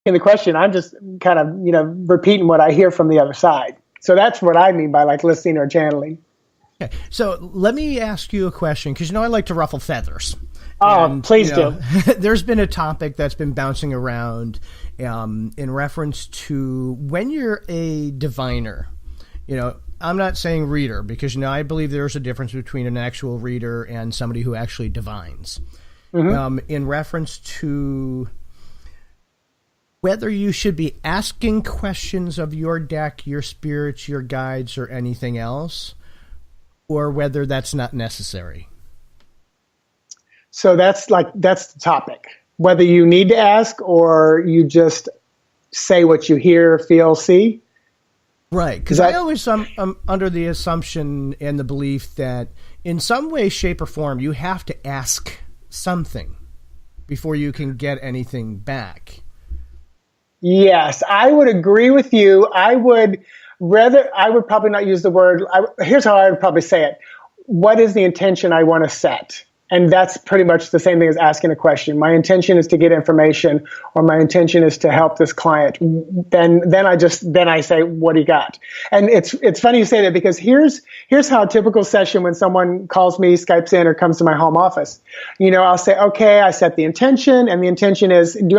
in the question, I'm just kind of, repeating what I hear from the other side. So that's what I mean by like listening or channeling. Okay. So let me ask you a question, because I like to ruffle feathers. Oh, please do. There's been a topic that's been bouncing around in reference to when you're a diviner. I'm not saying reader, because I believe there's a difference between an actual reader and somebody who actually divines. Mm-hmm. In reference to whether you should be asking questions of your deck, your spirits, your guides, or anything else, or whether that's not necessary. So that's the topic. Whether you need to ask or you just say what you hear, feel, see. Right, because I always am under the assumption and the belief that in some way, shape, or form, you have to ask something before you can get anything back. Yes, I would agree with you. I would probably not use the word. Here's how I would probably say it. What is the intention I want to set? And that's pretty much the same thing as asking a question. My intention is to get information, or my intention is to help this client. Then I say, what do you got? And it's funny you say that, because here's how a typical session, when someone calls me, Skypes in, or comes to my home office, I'll say, okay, I set the intention, and the intention is, and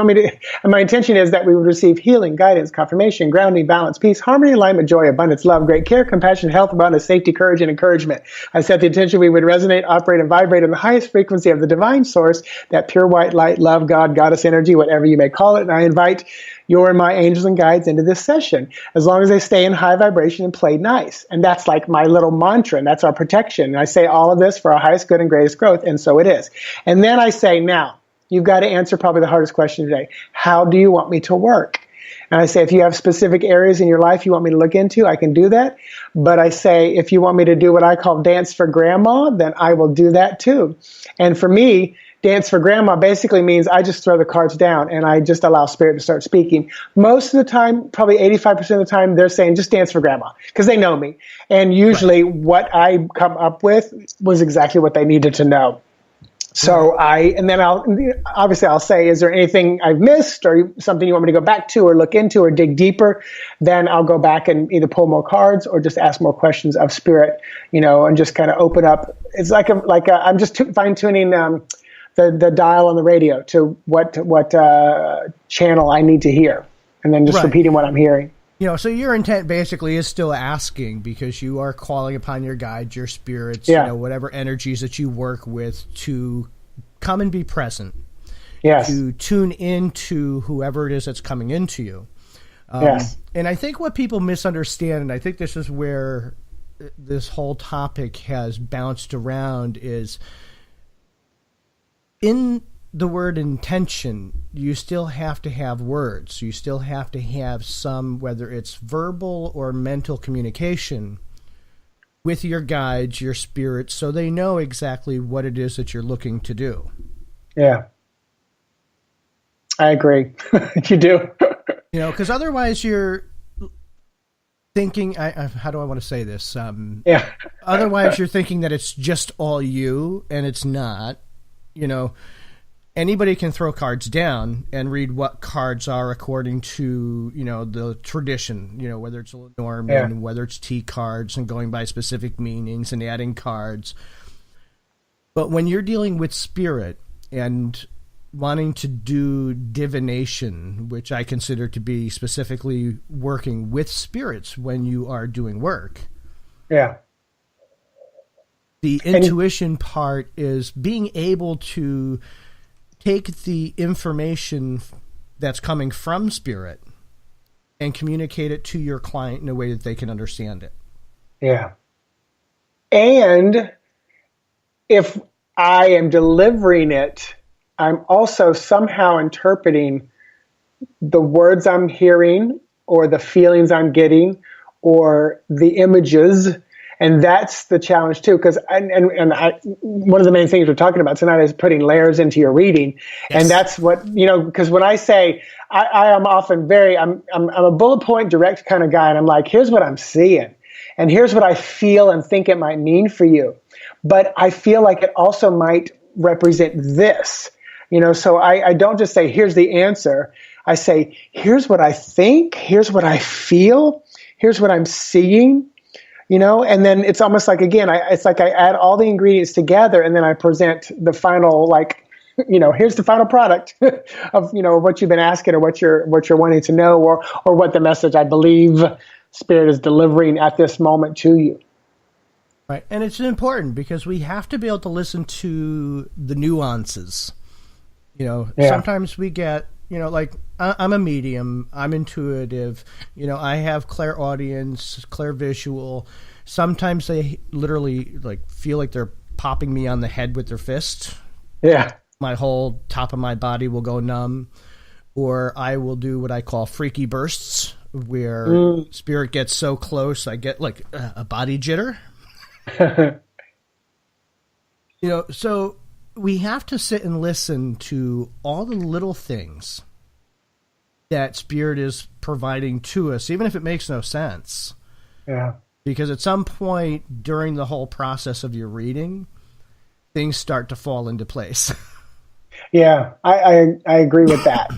my intention is that we would receive healing, guidance, confirmation, grounding, balance, peace, harmony, alignment, joy, abundance, love, great care, compassion, health, abundance, safety, courage, and encouragement. I set the intention we would resonate, operate, and vibrate in the highest frequency of the divine source, that pure white light, love, God, goddess energy, whatever you may call it. And I invite your and my angels and guides into this session, as long as they stay in high vibration and play nice. And that's like my little mantra, and that's our protection. And I say all of this for our highest good and greatest growth, and so it is. And then I say, now, you've got to answer probably the hardest question today. How do you want me to work? And I say, if you have specific areas in your life you want me to look into, I can do that. But I say, if you want me to do what I call dance for grandma, then I will do that too. And for me, dance for grandma basically means I just throw the cards down and I just allow spirit to start speaking. Most of the time, probably 85% of the time, they're saying just dance for grandma, because they know me. And usually what I come up with was exactly what they needed to know. So I'll say, is there anything I've missed, or something you want me to go back to or look into or dig deeper? Then I'll go back and either pull more cards or just ask more questions of spirit, and just kind of open up. It's I'm just fine tuning the dial on the radio to what channel I need to hear, and then just repeating what I'm hearing. So your intent basically is still asking, because you are calling upon your guides, your spirits, whatever energies that you work with, to come and be present. Yes. To tune into whoever it is that's coming into you. Yes. And I think what people misunderstand, and I think this is where this whole topic has bounced around, is in the word intention, you still have to have words. You still have to have some, whether it's verbal or mental communication with your guides, your spirits, so they know exactly what it is that you're looking to do. Yeah. I agree. You do. Because otherwise you're thinking, how do I want to say this? Otherwise you're thinking that it's just all you, and it's not. Anybody can throw cards down and read what cards are according to, the tradition, whether it's Lenormand, whether it's T cards, and going by specific meanings and adding cards. But when you're dealing with spirit and wanting to do divination, which I consider to be specifically working with spirits when you are doing work. Yeah. The intuition part is being able to take the information that's coming from spirit and communicate it to your client in a way that they can understand it. Yeah. And if I am delivering it, I'm also somehow interpreting the words I'm hearing, or the feelings I'm getting, or the images. And that's the challenge too, because one of the main things we're talking about tonight is putting layers into your reading. Yes. And that's what, because when I say, I am often I'm a bullet point direct kind of guy, and I'm like, here's what I'm seeing, and here's what I feel and think it might mean for you. But I feel like it also might represent this, so I don't just say, here's the answer. I say, here's what I think, here's what I feel, here's what I'm seeing, and then it's almost like, again, it's like I add all the ingredients together and then I present the final, like, here's the final product of, what you've been asking or what you're wanting to know or what the message I believe Spirit is delivering at this moment to you. Right. And it's important because we have to be able to listen to the nuances. Sometimes we get, like I'm a medium, I'm intuitive, I have clairaudience, clairvisual. Sometimes they literally like feel like they're popping me on the head with their fist. Yeah. My whole top of my body will go numb. Or I will do what I call freaky bursts, where Spirit gets so close I get like a body jitter. So we have to sit and listen to all the little things that Spirit is providing to us, even if it makes no sense. Yeah. Because at some point during the whole process of your reading, things start to fall into place. Yeah, I agree with that.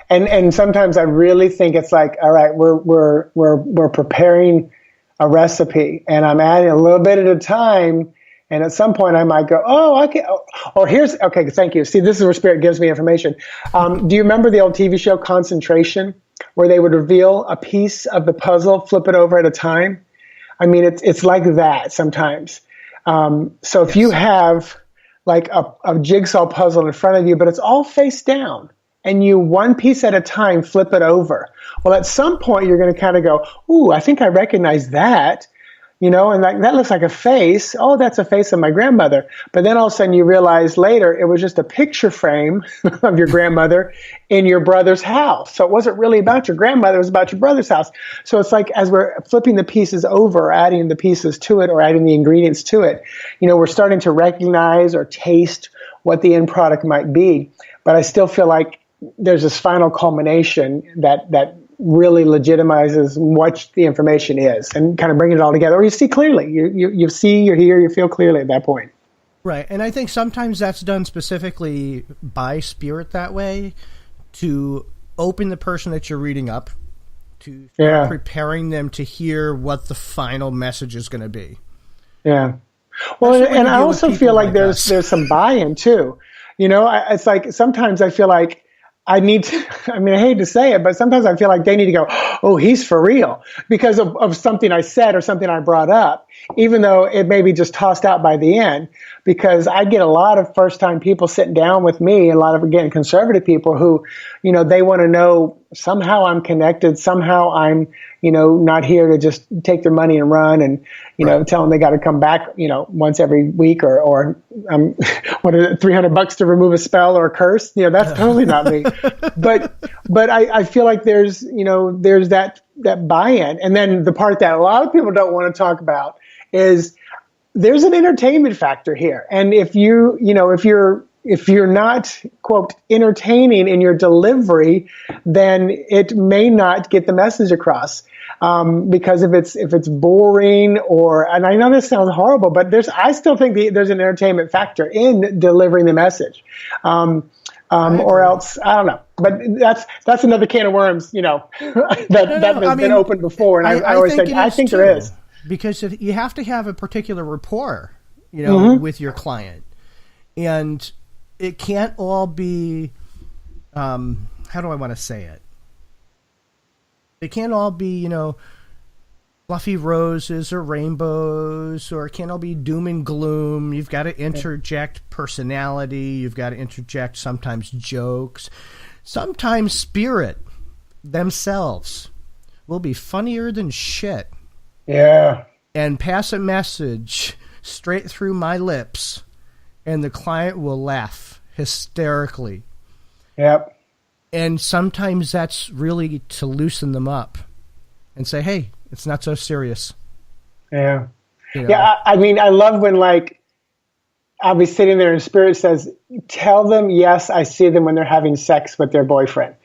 And sometimes I really think it's like, all right, we're preparing a recipe, and I'm adding a little bit at a time. And at some point, I might go, oh, okay. Or okay, thank you. See, this is where Spirit gives me information. Do you remember the old TV show Concentration, where they would reveal a piece of the puzzle, flip it over at a time? I mean, it's like that sometimes. So if you have like a jigsaw puzzle in front of you, but it's all face down, and you one piece at a time flip it over. Well, at some point, you're going to kind of go, ooh, I think I recognize that. And that looks like a face. Oh, that's a face of my grandmother. But then all of a sudden you realize later it was just a picture frame of your grandmother in your brother's house. So it wasn't really about your grandmother, it was about your brother's house. So it's like as we're flipping the pieces over, or adding the pieces to it, or adding the ingredients to it, we're starting to recognize or taste what the end product might be. But I still feel like there's this final culmination that really legitimizes what the information is, and kind of bringing it all together. Or you see clearly, you see, you hear, you feel clearly at that point. Right. And I think sometimes that's done specifically by Spirit that way, to open the person that you're reading up, to start preparing them to hear what the final message is going to be. Yeah. Well, and I also feel like there's some buy-in too. It's like sometimes I feel like I hate to say it, but sometimes I feel like they need to go, oh, he's for real, because of something I said or something I brought up, even though it may be just tossed out by the end. Because I get a lot of first-time people sitting down with me, a lot of, again, conservative people who, they want to know somehow I'm connected, somehow I'm, not here to just take their money and run and, tell them they got to come back, once every week or what is it, $300 to remove a spell or a curse? That's totally not me. But I feel like there's that buy-in. And then the part that a lot of people don't want to talk about is there's an entertainment factor here. And if you're not, quote, entertaining in your delivery, then it may not get the message across. Because if it's boring, and I know this sounds horrible, but I still think there's an entertainment factor in delivering the message. Or else, I don't know. But that's another can of worms, that has been opened before. And I always say, I think there is. Because you have to have a particular rapport, with your client. And it can't all be, how do I want to say it? It can't all be, fluffy roses or rainbows, or it can't all be doom and gloom. You've got to interject personality. You've got to interject sometimes jokes. Sometimes Spirit themselves will be funnier than shit. Yeah. And pass a message straight through my lips, and the client will laugh hysterically. Yep. And sometimes that's really to loosen them up and say, hey, it's not so serious. Yeah. Yeah, I mean, I love when, like, I'll be sitting there and Spirit says, tell them, yes, I see them when they're having sex with their boyfriend.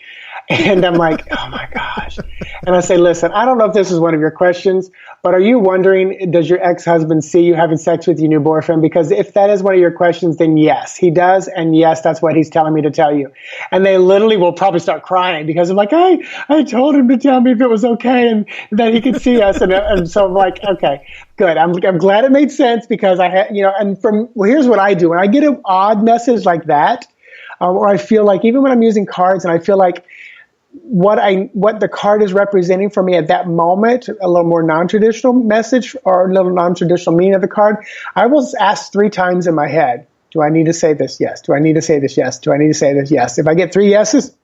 And I'm like, oh my gosh. And I say, listen, I don't know if this is one of your questions, but are you wondering, does your ex-husband see you having sex with your new boyfriend? Because if that is one of your questions, then yes, he does. And yes, that's what he's telling me to tell you. And they literally will probably start crying because I'm like, I told him to tell me if it was okay and that he could see us. And so I'm like, okay, good. I'm glad it made sense because I had, and here's what I do. When I get an odd message like that, or I feel like even when I'm using cards and I feel like what the card is representing for me at that moment, a little more non-traditional message or a little non-traditional meaning of the card, I will ask 3 times in my head, do I need to say this? Yes. Do I need to say this? Yes. Do I need to say this? Yes. If I get 3 yeses,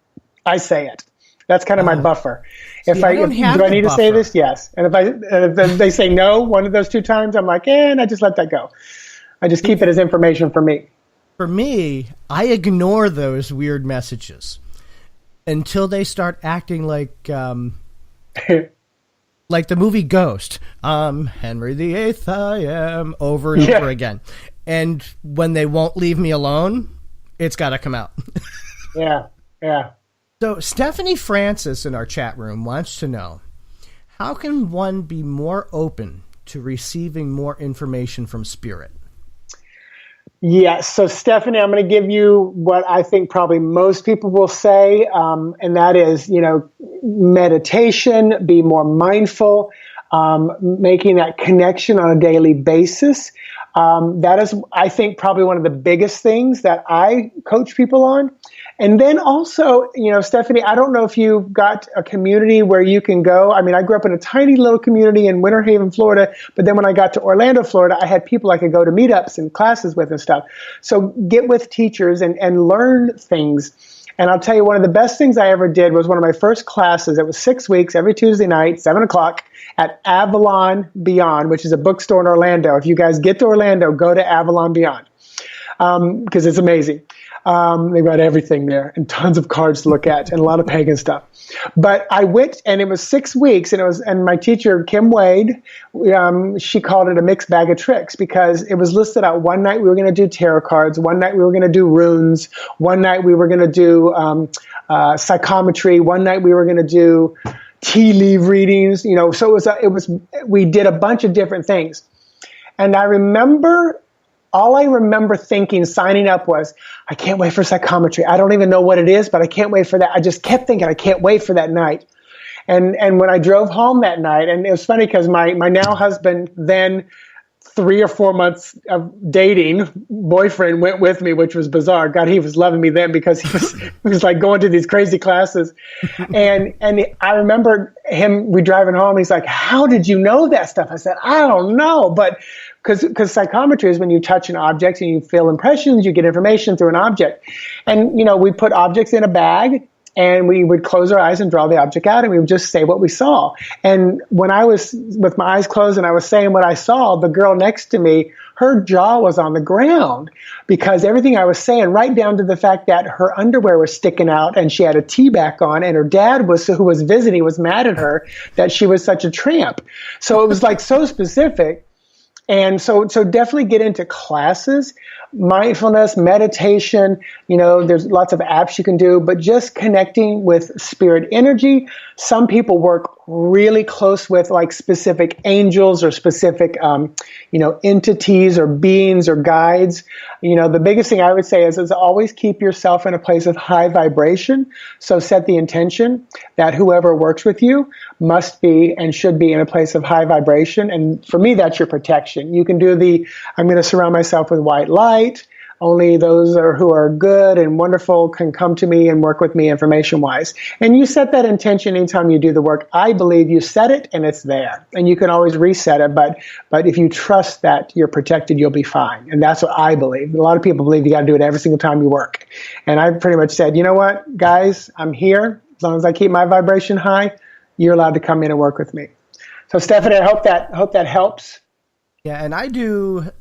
I say it. That's kind of my buffer. Do I need to say this? Yes. And if they say no, one of those 2 times, I'm like, and I just let that go. I just keep it as information for me. For me, I ignore those weird messages until they start acting like like the movie Ghost. Henry VIII, I am, over and over again. And when they won't leave me alone, it's got to come out. Yeah. So Stephanie Francis in our chat room wants to know, how can one be more open to receiving more information from spirit? Yes. So, Stephanie, I'm going to give you what I think probably most people will say, and that is, meditation, be more mindful, making that connection on a daily basis. That is, I think, probably one of the biggest things that I coach people on. And then also, Stephanie, I don't know if you've got a community where you can go. I mean, I grew up in a tiny little community in Winter Haven, Florida. But then when I got to Orlando, Florida, I had people I could go to meetups and classes with and stuff. So get with teachers and learn things. And I'll tell you, one of the best things I ever did was one of my first classes. It was 6 weeks, every Tuesday night, 7:00 at Avalon Beyond, which is a bookstore in Orlando. If you guys get to Orlando, go to Avalon Beyond because it's amazing. They've got everything there and tons of cards to look at and a lot of pagan stuff. But I went and it was 6 weeks and my teacher, Kim Wade, she called it a mixed bag of tricks because it was listed out. One night we were going to do tarot cards. One night we were going to do runes. One night we were going to do psychometry. One night we were going to do tea leaf readings. So we did a bunch of different things. And all I remember thinking, signing up was, I can't wait for psychometry. I don't even know what it is, but I can't wait for that. I just kept thinking, I can't wait for that night. And when I drove home that night, and it was funny because my now husband, then 3 or 4 months of dating boyfriend went with me, which was bizarre. God, he was loving me then because he was like going to these crazy classes. And I remember we driving home. He's like, how did you know that stuff? I said, I don't know, but because psychometry is when you touch an object and you feel impressions, you get information through an object. And, we put objects in a bag and we would close our eyes and draw the object out and we would just say what we saw. And when I was with my eyes closed and I was saying what I saw, the girl next to me, her jaw was on the ground because everything I was saying, right down to the fact that her underwear was sticking out and she had a tea back on and her dad who was visiting was mad at her that she was such a tramp. So it was like so specific. And so definitely get into classes, mindfulness, meditation, there's lots of apps you can do, but just connecting with spirit energy. Some people work really close with like specific angels or specific, entities or beings or guides. The biggest thing I would say is always keep yourself in a place of high vibration. So set the intention that whoever works with you must be and should be in a place of high vibration. And for me, that's your protection. You can do I'm going to surround myself with white light. Only those who are good and wonderful can come to me and work with me information-wise. And you set that intention anytime you do the work. I believe you set it and it's there. And you can always reset it. But if you trust that you're protected, you'll be fine. And that's what I believe. A lot of people believe you got to do it every single time you work. And I pretty much said, you know what, guys, I'm here. As long as I keep my vibration high, you're allowed to come in and work with me. So, Stephanie, I hope that helps. Yeah, and I do,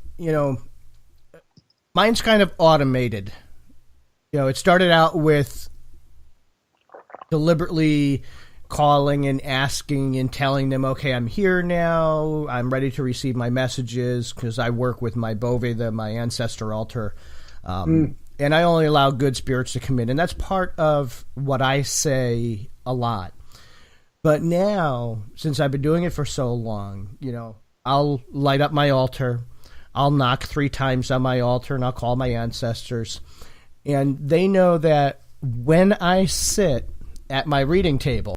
mine's kind of automated. It started out with deliberately calling and asking and telling them, okay, I'm here now. I'm ready to receive my messages because I work with my Boveda, my ancestor altar. And I only allow good spirits to come in. And that's part of what I say a lot. But now, since I've been doing it for so long, I'll light up my altar. I'll knock 3 times on my altar, and I'll call my ancestors. And they know that when I sit at my reading table,